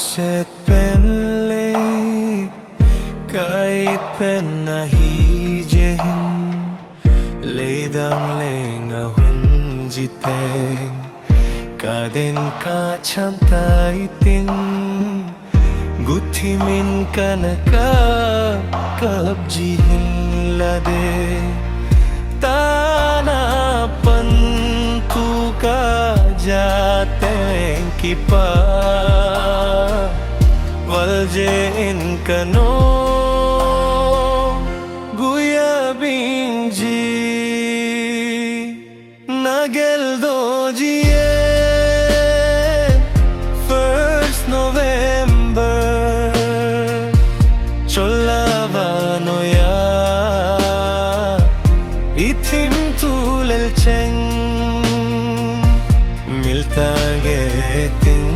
เสร็จเป็นเลkahit penahijen Leidang lengahun jiteng Kaden ka chantai tin Guthimin ka naka kabjihin lade Tanapan tu ka jateng kipa Valjein ka no Guya binji Nagel dojiye First November Cholavano ya Itim tulel cheng Miltagetin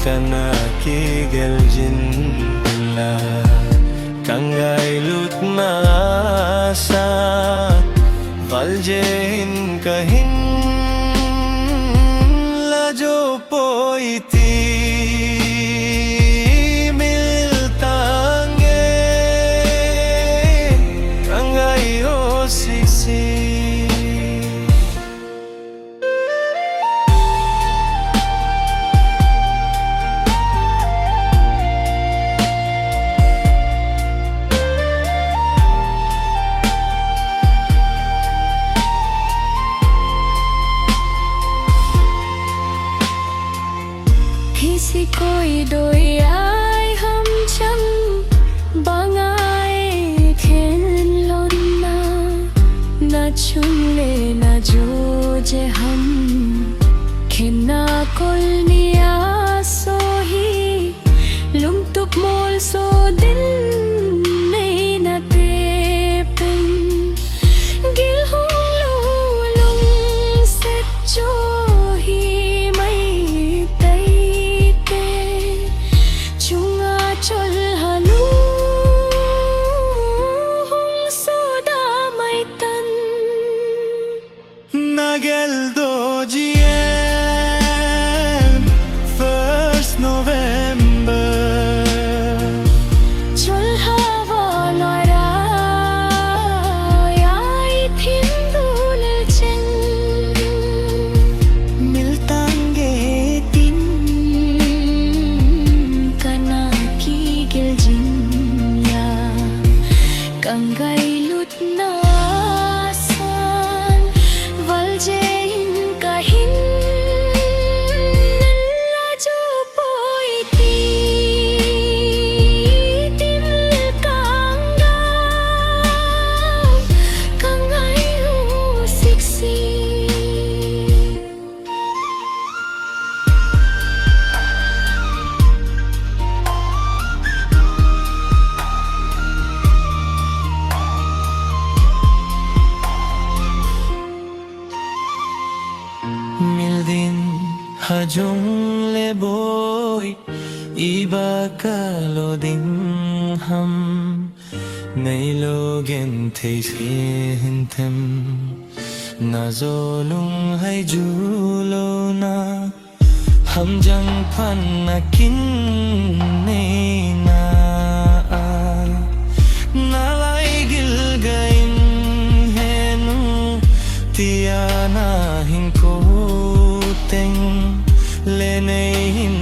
Kanaki geljinla Kangay lutmasa Valjein kahin Lajo poiti Miltange Kangay osiksi किसी कोई डोई आए हम चम बंगाए खेल लोना न चुन ले न जो जे हम खिन्ना कोल निया सो ही लुम तुप मोल सो दिल नहीं न तेपन गिल हूँ लुम से जो ही Nagel dojien First November Chol hava loira Yai thin dul cheng Miltange tin Kana ki giljin ya Kangay lut na Valjein kahin Lajo poiti Tim kanga Kangay usiksi Mildin hajung le boy Iba kalo dim ham Nay logen thay xin thêm Na zolung hay julo na Ham jang pan na kin nay na Nalay gilgain henu Tiana hin ko Teng le nei hin